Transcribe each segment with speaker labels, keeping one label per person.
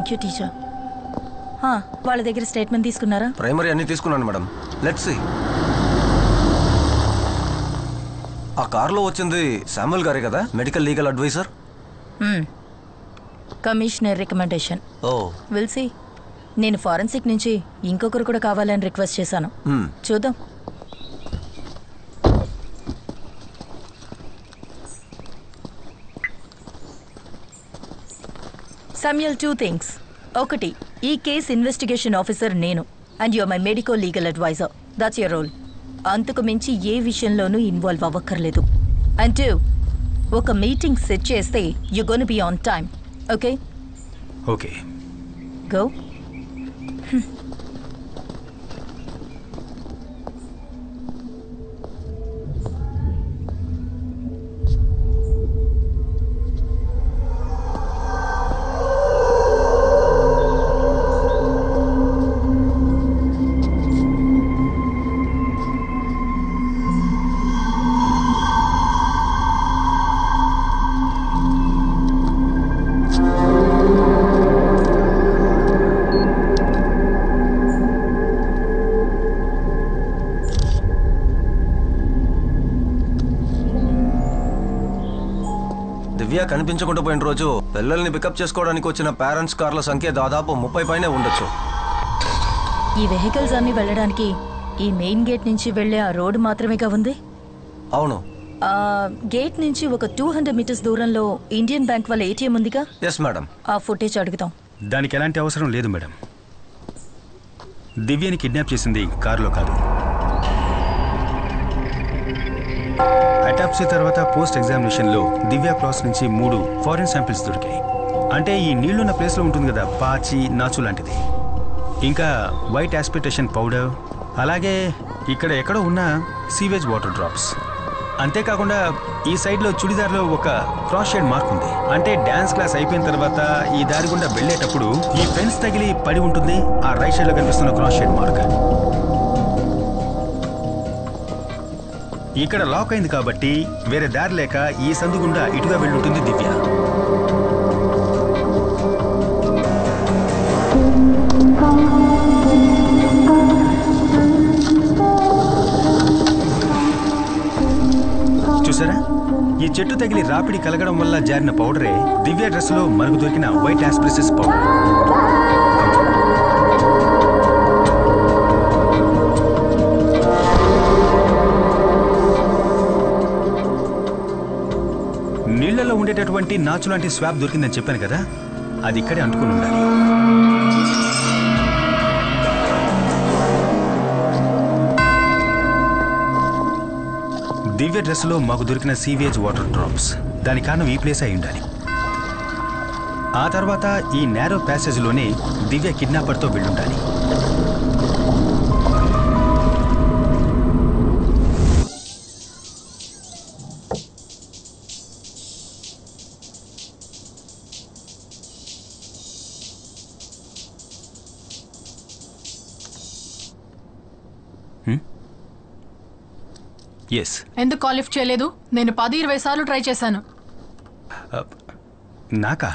Speaker 1: Thank you teacher. వాళ్ళ దగ్గర statement తీసుకున్నారా?
Speaker 2: ప్రైమరీ అన్ని తీసుకున్నాను మేడం. Let's see. ఆ కార్లో వచ్చింది శామ్యుల్ గారే కదా, medical legal advisor?
Speaker 1: Commissioner recommendation. Will see. నేను ఫారెన్సిక్ నుంచి ఇంకొకరు కూడా కావాలని రిక్వెస్ట్ చేశాను. చూద్దాం. Samuel, 2 things. ఒకటి, ఈ కేస్ ఇన్వెస్టిగేషన్ ఆఫీసర్ నేను and you're my medico legal adviser. That's your role. అంతకు మించి ఏ విషయంలోనూ ఇన్వాల్వ్ అవ్వక్కర్లేదు. అండ్ 2, ఒక మీటింగ్ సెట్ చేస్తే you gonna be on time. Okay?
Speaker 3: Okay.
Speaker 1: Go.
Speaker 2: Divya కనిపించకుండా పోయిన రోజు పిల్లల్ని పికప్ చేసుకోవడానికి వచ్చిన పేరెంట్స్ కార్ల సంఖ్య దాదాపు 30 పైనే ఉండొచ్చు.
Speaker 1: ఈ వెహికల్స్ అన్ని వెళ్ళడానికి ఈ మెయిన్ గేట్ నుంచి వెళ్లే ఆ రోడ్డు మాత్రమేగా ఉంది?
Speaker 2: అవును.
Speaker 1: గేట్ నుంచి ఒక 200 మీటర్స్ దూరంలో ఇండియన్ బ్యాంక్ వాళ్ళ ఏటీఎం ఉందిగా?
Speaker 2: Yes madam.
Speaker 1: ఆ ఫుటేజ్ అడుగుతాం.
Speaker 3: దానికి ఎలాంటి అవసరం లేదు మేడం. దివ్యని కిడ్నాప్ చేసింది కారులో కాదు. అటాప్సీ తర్వాత పోస్ట్ ఎగ్జామినేషన్లో దివ్య క్రాస్ నుంచి 3 ఫారిన్ శాంపిల్స్ దొరికాయి. అంటే ఈ నీళ్లున్న ప్లేస్లో ఉంటుంది కదా, పాచి, నాచు లాంటిది. ఇంకా వైట్ ఆస్పిటేషన్ పౌడర్, అలాగే ఇక్కడ ఎక్కడో ఉన్న సీవేజ్ వాటర్ డ్రాప్స్. అంతేకాకుండా ఈ సైడ్లో చుడిదార్లో ఒక క్రాస్ షేడ్ మార్క్ ఉంది. అంటే డ్యాన్స్ క్లాస్ అయిపోయిన తర్వాత ఈ దారి గుండా వెళ్ళేటప్పుడు ఈ ఫెన్స్ తగిలి పడి ఉంటుంది ఆ రైట్ సైడ్లో కనిపిస్తున్న క్రాస్ షేడ్ మార్క్. ఇక్కడ లాక్ అయింది కాబట్టి వేరే దారి లేక ఈ సందు గుండా ఇటుగా వెళ్ళుంటుంది దివ్య. చూసారా, ఈ చెట్టు తగిలి రాపిడి కలగడం వల్ల జారిన పౌడరే దివ్య డ్రెస్ లో మనకు దొరికిన వైట్ ఆస్ప్రిసెస్ పౌడర్. నీళ్లలో ఉండేటటువంటి నాచు లాంటి స్వాబ్ దొరికిందని చెప్పాను కదా, అది ఇక్కడే అంటుకుని ఉండాలి. దివ్య డ్రెస్లో మాకు దొరికిన సీవేజ్ వాటర్ డ్రాప్స్, దాని కారణం ఈ ప్లేస్ అయి ఉండాలి. ఆ తర్వాత ఈ నేరో ప్యాసేజ్లోనే దివ్య కిడ్నాపర్తో వెళ్ళుండాలి.
Speaker 4: ఎందుకు కాల్ లిఫ్ట్ చేయలేదు? నేను 10-20 సార్లు ట్రై చేశాను.
Speaker 3: నాకా?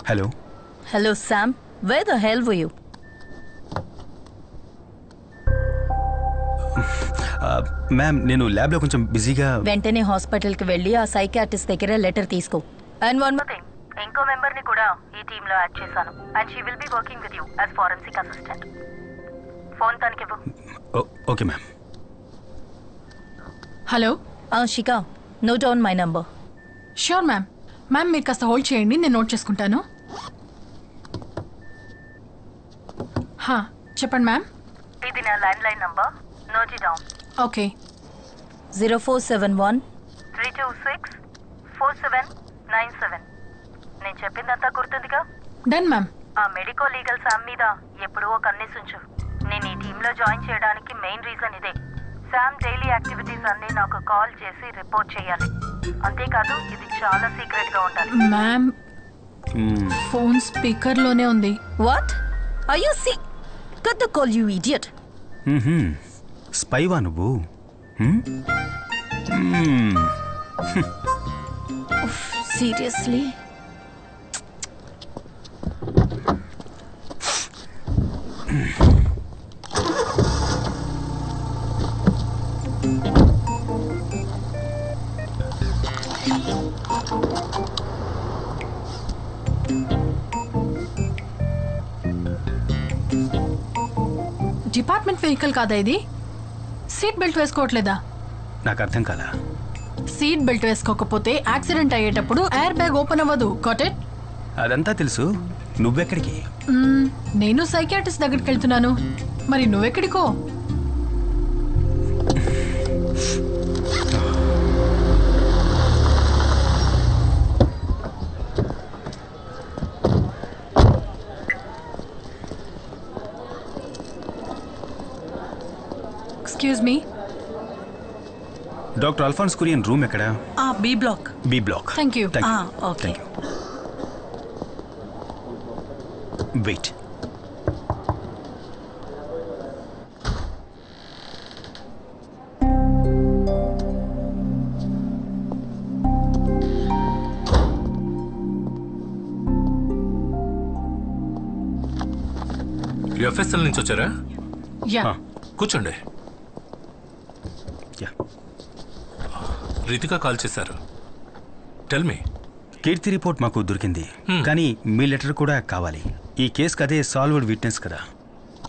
Speaker 3: Hello
Speaker 1: hello Sam, wear the hell were you?
Speaker 3: Ma'am, నేను ల్యాబ్లో కొంచెం బిజీగా.
Speaker 1: వెంటనే హాస్పిటల్కి వెళ్ళి ఆ సైకాట్రిస్ట్ దగ్గర లెటర్ తీసుకో. అండ్ వన్ మోర్ థింగ్, ఇంకో మెంబర్ని కూడా ఈ టీంలో యాడ్ చేశాను. And she will be working with you as forensic assistant. Phone తనకివ్వు.
Speaker 3: Okay ma'am.
Speaker 4: Hello
Speaker 1: Shikha, note down my number.
Speaker 4: Sure ma'am. Ma'am, మీరు కాస్త హోల్డ్ చేయండి, నేను నోట్ చేసుకుంటాను. చెప్పండి మ్యామ్.
Speaker 1: ఇది నా land line number, note it down.
Speaker 4: Okay.
Speaker 1: 0471 326 4797. నేను చెప్పిందంతా గుర్తుందిగా?
Speaker 4: Done ma'am.
Speaker 1: ఆ మెడికో లీగల్ శామ్ మీద ఎప్పుడూ ఒక కన్నేసుంచు. నేను ఈ టీంలో జాయిన్ చేయడానికి మెయిన్ రీజన్ ఇదే. శామ్ డైలీ యాక్టివిటీస్ అన్ని నాకు కాల్ చేసి రిపోర్ట్ చేయాలి. అంతేకాదు, ఇది చాలా సీక్రెట్ గా ఉండాలి.
Speaker 4: మ్యామ్, ఫోన్ స్పీకర్ లోనే ఉంది.
Speaker 1: What are you see? Cut the call you idiot.
Speaker 3: స్పైవా నువ్వు?
Speaker 1: సీరియస్లీ?
Speaker 4: డిపార్ట్మెంట్ వెహికల్ కాదా ఇది? సీట్ బెల్ట్ వేసుకోవట్లేదా?
Speaker 3: నాకు అర్థం కాలా.
Speaker 4: సీట్ బెల్ట్ వేసుకోకపోతే యాక్సిడెంట్ అయ్యేటప్పుడు ఎయిర్ బ్యాగ్ ఓపెన్ అవ్వదు. Got it?
Speaker 3: అదంతా తెలుసు. నువ్వెక్కడికి?
Speaker 4: నేను సైకియాట్రిస్ట్ దగ్గరికి వెళ్తున్నాను. మరి నువ్వెక్కడికో? Excuse me.
Speaker 3: Doctor Alphonse Kurian room ఎక్కడ?
Speaker 1: B block.
Speaker 3: B block.
Speaker 4: Thank you.
Speaker 1: Okay.
Speaker 3: Wait.
Speaker 5: FSL నుంచి వచ్చారా?
Speaker 4: యా.
Speaker 5: కూర్చోండి.
Speaker 3: యా.
Speaker 5: రితిక కాల్ చేశారు. Tell me.
Speaker 3: కీర్తి రిపోర్ట్ మాకు దొరికింది, కానీ మీ లెటర్ కూడా కావాలి. ఈ కేసుకి అదే సాల్వ్డ్ విట్నెస్ కదా.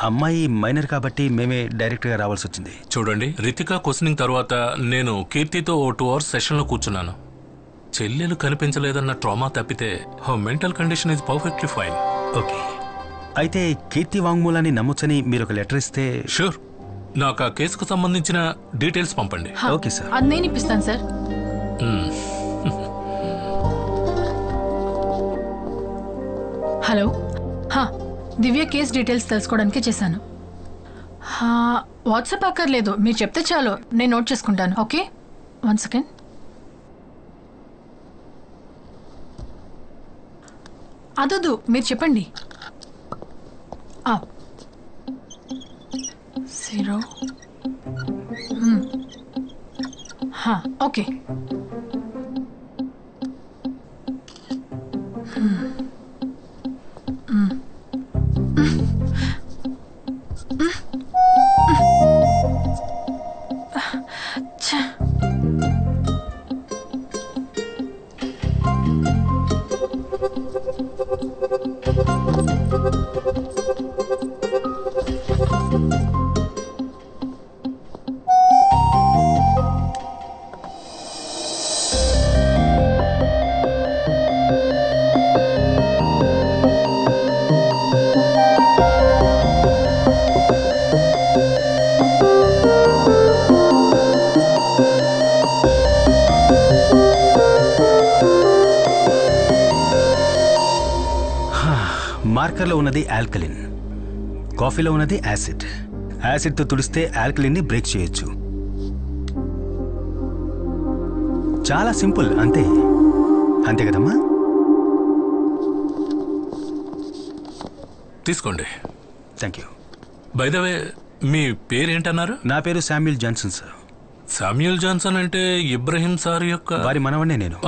Speaker 3: అమ్మాయి మైనర్ కాబట్టి మేమే డైరెక్ట్గా రావాల్సి వచ్చింది.
Speaker 5: చూడండి, రితిక క్వశ్చనింగ్ తర్వాత నేను కీర్తితో 2 hours సెషన్లో కూర్చున్నాను. చెల్లెలు కనిపించలేదన్న ట్రామా తప్పితే her mental condition is perfectly fine.
Speaker 3: Okay, అయితే కీర్తి వాంగ్మూలాన్ని నమ్మొచ్చని మీరు ఒక లెటర్ ఇస్తే.
Speaker 5: షూర్. నాకు ఆ కేసుకు సంబంధించిన డీటెయిల్స్ పంపండి.
Speaker 3: Okay sir.
Speaker 4: అది నేను ఇప్పిస్తాను సార్. హలో. దివ్య కేస్ డీటెయిల్స్ తెలుసుకోవడానికే చేశాను. వాట్సాప్ అక్కర్లేదు, మీరు చెప్తే చాలు, నేను నోట్ చేసుకుంటాను. Okay, 1 second. అదొద్దు, మీరు చెప్పండి. 0. ఓకే.
Speaker 3: మార్కర్లో ఉన్నది ఆల్కలిన్, కాఫీలో ఉన్నది యాసిడ్. యాసిడ్తో తుడిస్తే ఆల్కలిన్ని బ్రేక్ చేయొచ్చు. చాలా సింపుల్, అంతే. అంతే కదమ్మా?
Speaker 5: తీసుకోండి.
Speaker 3: Thank you.
Speaker 5: By the way, మీ పేరేంటన్నారు?
Speaker 3: నా పేరు Samuel Johnson sir.
Speaker 5: Samuel Johnson అంటే ఇబ్రహీం సార్ యొక్క
Speaker 3: వారి మనవన్నే నేను.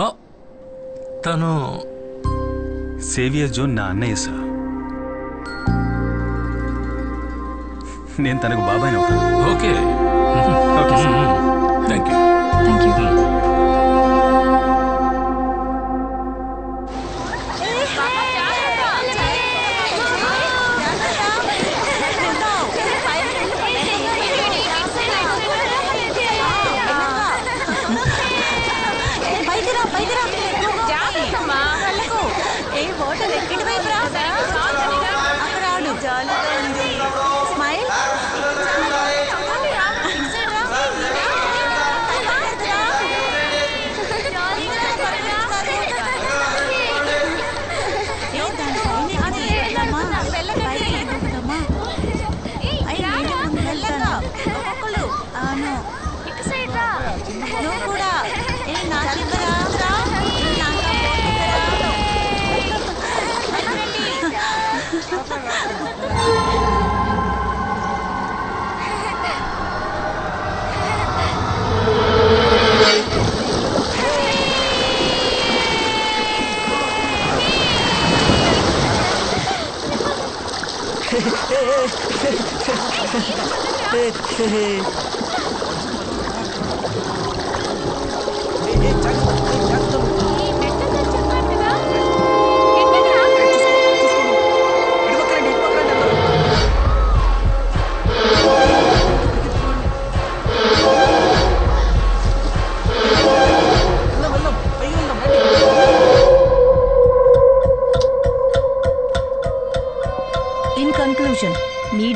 Speaker 5: తను
Speaker 3: సేవియర్ జోన్ నా అన్నయ్య సార్. నేను తనకు బాబాయ్ అవుతాను.
Speaker 5: Okay.
Speaker 3: Okay sir.
Speaker 5: Thank you.
Speaker 4: Thank you.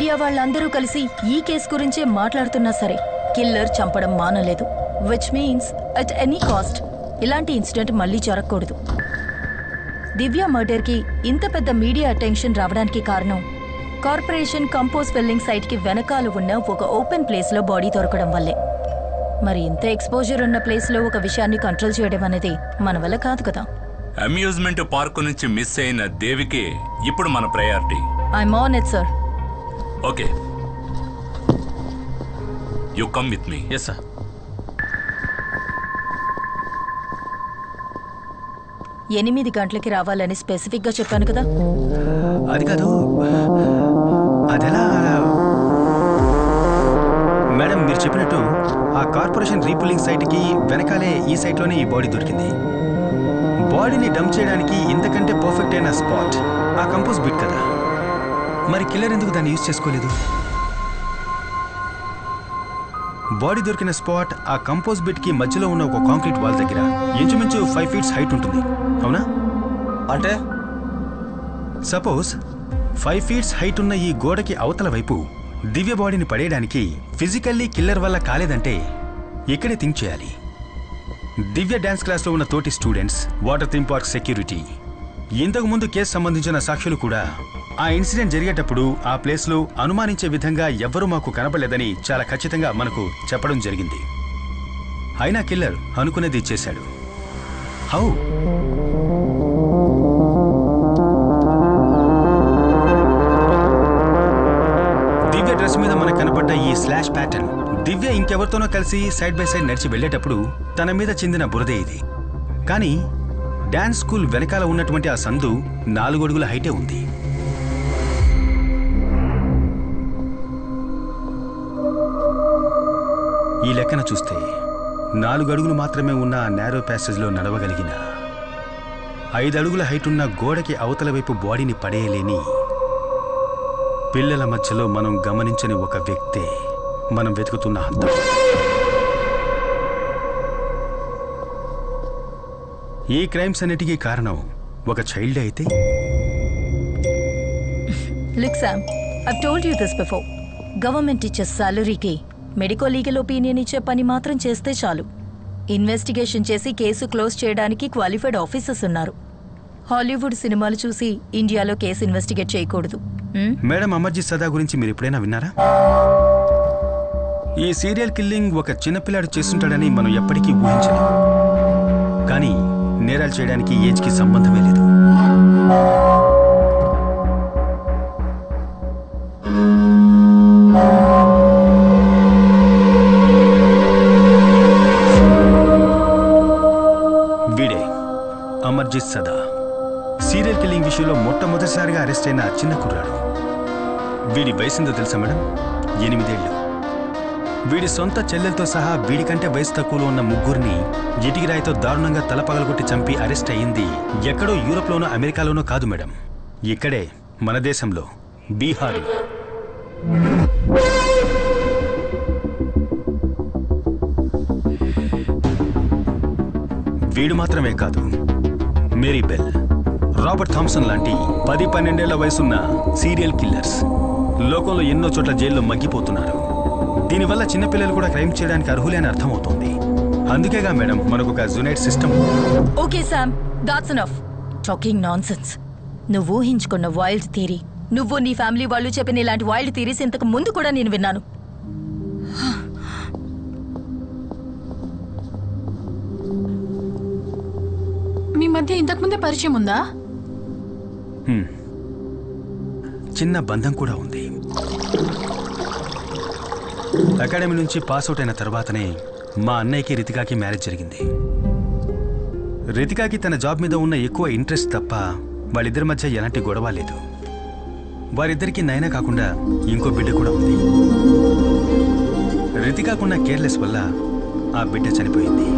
Speaker 1: Media వాళ్ళందరూ కలిసి ఈ కేసు గురించే మాట్లాడుతున్నా సరే కిల్లర్ చంపడం మానలేదు. Which means at any cost ఇలాంటి ఇన్సిడెంట్ మళ్ళీ జరగకూడదు. దివ్య మర్డర్కి ఇంత పెద్ద మీడియా అటెన్షన్ రావడానికి కారణం కార్పొరేషన్ కంపోజ్ ఫిల్లింగ్ సైట్కి వెనకాల ఉన్న ఒక ఓపెన్ ప్లేస్లో బాడీ దొరకడం వల్లే. మరి ఇంత ఎక్స్పోజర్ ఉన్న ప్లేస్లో ఒక విషయాన్ని కంట్రోల్ చేయడం అనేది మన వల్ల కాదు కదా.
Speaker 6: అమ్యూజ్మెంట్ పార్క్ నుంచి మిస్ అయిన దేవికి ఇప్పుడు మన priority.
Speaker 1: I'm on it sir.
Speaker 6: Okay, you come with me.
Speaker 3: Yes sir.
Speaker 1: 8 గంటలకి రావాలని స్పెసిఫిక్గా చెప్పాను కదా.
Speaker 3: అది కాదు, అదెలా? మేడం మీరు చెప్పినట్టు ఆ కార్పొరేషన్ రీపుల్లింగ్ సైట్కి వెనకాలే ఈ సైట్లోనే ఈ బాడీ దొరికింది. బాడీని డంప్ చేయడానికి ఇంతకంటే పర్ఫెక్ట్ అయిన స్పాట్ ఆ కంపోజ్ బిట్ కదా. మరి కిల్లర్ ఎందుకు దాన్ని యూజ్ చేసుకోలేదు? బాడీ దొరికిన స్పాట్ ఆ కంపోజ్ బిట్కి మధ్యలో ఉన్న ఒక కాంక్రీట్ వాల్ దగ్గర ఇంచుమించు 5 feet హైట్ ఉంటుంది, అవునా?
Speaker 2: అంటే
Speaker 3: సపోజ్ 5 feet హైట్ ఉన్న ఈ గోడకి అవతల వైపు దివ్య బాడీని పడేయడానికి ఫిజికల్లీ కిల్లర్ వల్ల కాలేదంటే ఇక్కడే థింక్ చేయాలి. దివ్య డాన్స్ క్లాస్లో ఉన్న తోటి students, water theme park security, ఇంతకుముందు కేసు సంబంధించిన సాక్షులు కూడా ఆ ఇన్సిడెంట్ జరిగేటప్పుడు ఆ ప్లేస్లో అనుమానించే విధంగా ఎవ్వరూ మాకు కనపడలేదని చాలా ఖచ్చితంగా మనకు చెప్పడం జరిగింది. అయినా కిల్లర్ అనుకునేది చేశాడు. హౌ? దివ్య డ్రెస్ మీద మనకు కనపడ్డ ఈ స్లాష్ ప్యాటర్న్ దివ్య ఇంకెవరితోనో కలిసి సైడ్ బై సైడ్ నడిచి వెళ్ళేటప్పుడు తన మీద చెందిన బురదే ఇది. కానీ డాన్స్ స్కూల్ వెనకాల ఉన్నటువంటి ఆ సందు 4 అడుగుల హైటే ఉంది. ఈ లెక్కన చూస్తే 4 అడుగులు మాత్రమే ఉన్న ఆ నేరో ప్యాసేజ్లో నడవగలిగిన 5 అడుగుల హైట్ ఉన్న గోడకి అవతల వైపు బాడీని పడేయలేని పిల్లల మధ్యలో మనం గమనించని ఒక వ్యక్తే మనం వెతుకుతున్న హంతం. ఈ క్రైమ్స్ అన్నిటికీ కారణం ఒక చైల్డ్ అయితే?
Speaker 1: Look Sam, I've told you this before. Government ఇచ్చే సాలరీకి మెడికో లీగల్ ఒపీనియన్ ఇచ్చే పని మాత్రం చేస్తే చాలు. ఇన్వెస్టిగేషన్ చేసి కేసు క్లోజ్ చేయడానికి క్వాలిఫైడ్ ఆఫీసర్స్ ఉన్నారు. హాలీవుడ్ సినిమాలు చూసి ఇండియాలో కేసు ఇన్వెస్టిగేట్ చేయకూడదు.
Speaker 3: మేడం, అమర్జిత్ సదా గురించి మీరు ఎప్పుడైనా విన్నారా? ఈ సీరియల్ కిల్లింగ్ ఒక చిన్నపిల్లాడు చేస్తుంటాడని మనం ఎప్పటికీ ఊహించలేం. కానీ నేరాలు చేయడానికి ఏజ్కి సంబంధమే లేదు. వీడే అమర్జిత్ సదా. సీరియల్ కిల్లింగ్ విషయంలో మొట్టమొదటిసారిగా అరెస్ట్ అయిన చిన్న కుర్రాడు. వీడి వయసుందో తెలుసా మేడం? 8 ఏళ్ళు. వీడి సొంత చెల్లెలతో సహా వీడికంటే వయసు తక్కువలో ఉన్న 3 ఇటికిరాయితో దారుణంగా తలపగలగొట్టి చంపి అరెస్ట్ అయ్యింది ఎక్కడో యూరోప్లోనో అమెరికాలోనో కాదు మేడం, ఇక్కడే మన దేశంలో, బీహార్లో. వీడు మాత్రమే కాదు, మేరీ బెల్, రాబర్ట్ థామ్సన్ లాంటి 10-12 ఏళ్ల వయసున్న సీరియల్ కిల్లర్స్ లోకంలో ఎన్నో చోట్ల జైల్లో మగ్గిపోతున్నారు. దీనివల్ల చిన్నపిల్లలు కూడా క్రైమ్ చేయడానికి అర్హులే అని అర్థమవుతోంది. అందుకేగా మేడం మనకు ఒక జునైట్ system.
Speaker 1: Okay Sam, that's enough talking nonsense. నువ్వు ఊహించుకున్న వైల్డ్ థియరీ, నువ్వు నీ ఫ్యామిలీ వాళ్ళు చెప్పిన ఇలాంటి వైల్డ్ థియరీస్ ఇంతకు ముందు కూడా నేను విన్నాను.
Speaker 4: మీ మధ్య ఇంతకుముందే పరిచయం ఉందా?
Speaker 3: చిన్న బంధం కూడా ఉంది. అకాడమీ నుంచి పాస్అవుట్ అయిన తర్వాతనే మా అన్నయ్యకి రితికాకి మ్యారేజ్ జరిగింది. రితికాకి తన జాబ్ మీద ఉన్న ఎక్కువ ఇంట్రెస్ట్ తప్ప వాళ్ళిద్దరి మధ్య ఎలాంటి గొడవ లేదు. వారిద్దరికీ నైనా కాకుండా ఇంకో బిడ్డ కూడా ఉంది. రితికాకున్న కేర్లెస్ వల్ల ఆ బిడ్డ చనిపోయింది.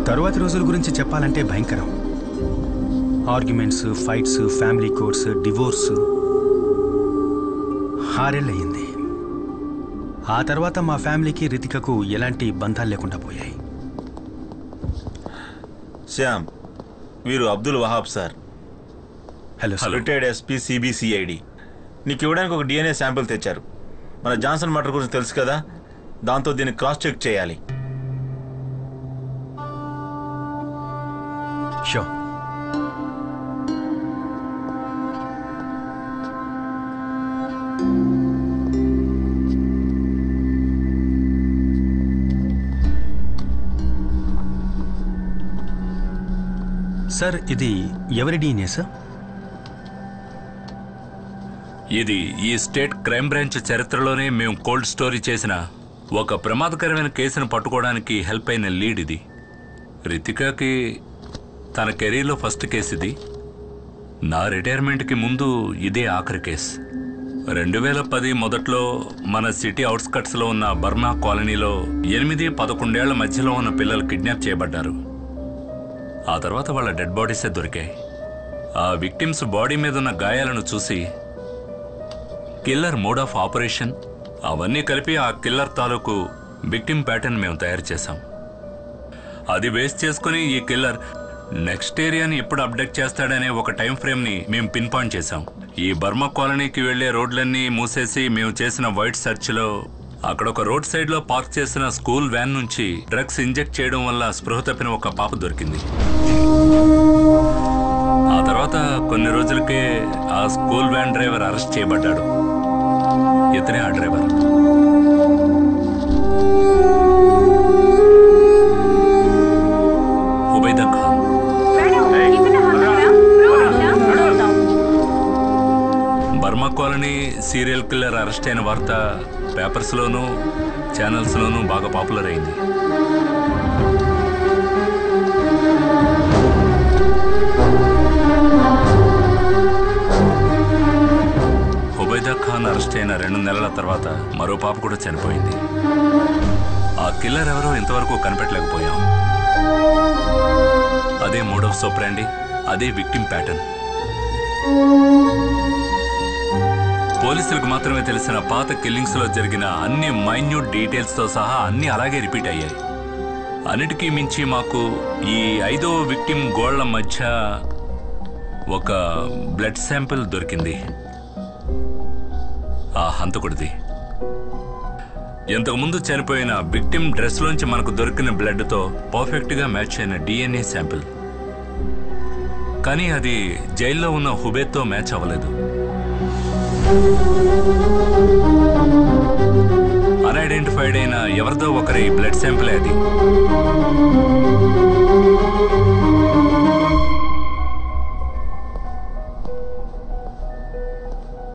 Speaker 3: తరువాతి రోజుల గురించి చెప్పాలంటే భయంకరం. Arguments, fights, family courts, divorce. 6 ఏళ్ళు అయ్యింది. ఆ తర్వాత మా ఫ్యామిలీకి రితికకు ఎలాంటి బంధాలు లేకుండా పోయాయి.
Speaker 7: శ్యామ్, వీరు Abdul Wahab sir.
Speaker 3: Hello sir.
Speaker 7: Retired SP CBCID. నీకు ఇవ్వడానికి ఒక DNA శాంపిల్ తెచ్చారు. మన జాన్సన్ మర్డర్ గురించి తెలుసు కదా, దాంతో దీన్ని క్రాస్ చెక్ చేయాలి.
Speaker 3: షో సార్, ఇది ఎవరి DNA సార్?
Speaker 6: ఇది ఈ స్టేట్ క్రైమ్ బ్రాంచ్ చరిత్రలోనే మేము కోల్డ్ స్టోరీ చేసిన ఒక ప్రమాదకరమైన కేసును పట్టుకోవడానికి హెల్ప్ అయిన లీడ్ ఇది. రితికాకి తన కెరీర్లో ఫస్ట్ కేసు ఇది. నా రిటైర్మెంట్కి ముందు ఇదే ఆఖరి కేసు. 2010 మొదట్లో మన సిటీ అవుట్స్కట్స్లో ఉన్న బర్మా కాలనీలో 8-11 ఏళ్ల మధ్యలో ఉన్న పిల్లలు కిడ్నాప్ చేయబడ్డారు. ఆ తర్వాత వాళ్ళ డెడ్ బాడీసే దొరికాయి. ఆ విక్టిమ్స్ బాడీ మీద ఉన్న గాయాలను చూసి కిల్లర్ మోడ్ ఆఫ్ ఆపరేషన్ అవన్నీ కలిపి ఆ కిల్లర్ తాలూకు విక్టిమ్ ప్యాటర్న్ మేము తయారు చేశాం. అది బేస్ చేసుకుని ఈ కిల్లర్ నెక్స్ట్ ఏరియాని ఎప్పుడు అప్డేట్ చేస్తాడనే ఒక టైం ఫ్రేమ్ని మేము పిన్ పాయింట్ చేశాం. ఈ బర్మా కాలనీకి వెళ్లే రోడ్లన్నీ మూసేసి మేము చేసిన వైట్ సెర్చ్లో అక్కడ ఒక రోడ్ సైడ్లో పార్క్ చేసిన స్కూల్ వ్యాన్ నుంచి డ్రగ్స్ ఇంజెక్ట్ చేయడం వల్ల స్పృహ తప్పిన ఒక పాప దొరికింది. ఆ తర్వాత కొన్ని రోజులకే ఆ స్కూల్ వ్యాన్ డ్రైవర్ అరెస్ట్ చేయబడ్డాడు. ఇతనే ఆ driver. Hubaida Khan. Burma colony serial killer arrest అయిన వార్త పేపర్స్లోనూ ఛానల్స్లోనూ బాగా పాపులర్ అయింది. హుబైదా ఖాన్ అరెస్ట్ అయిన 2 నెలల తర్వాత మరో పాప కూడా చనిపోయింది. ఆ కిల్లర్ ఎవరో ఇంతవరకు కనిపెట్టలేకపోయాం. అదే మోడ్ ఆఫ్ సోప్రాండి, అదే విక్టిమ్ ప్యాటర్న్. పోలీసులకు మాత్రమే తెలిసిన పాత కిల్లింగ్స్ లో జరిగిన అన్ని మైన్యూట్ డీటెయిల్స్ తో సహా అన్ని అలాగే రిపీట్ అయ్యాయి. అన్నిటికీ మించి మాకు ఈ 5వ విక్టిమ్ గోళ్ల మధ్య ఒక బ్లడ్ శాంపిల్ దొరికింది. ఆ హంతకుడిది. ఇంతకుముందు చనిపోయిన విక్టిమ్ డ్రెస్ లోంచి మనకు దొరికిన బ్లడ్ తో పర్ఫెక్ట్ గా మ్యాచ్ అయిన DNA శాంపిల్. కానీ అది జైల్లో ఉన్న హుబేద్తో మ్యాచ్ అవ్వలేదు. అన్ఐడెంటిఫైడ్ అయిన ఎవరిదో ఒకరి బ్లడ్ శాంపిల్ అది.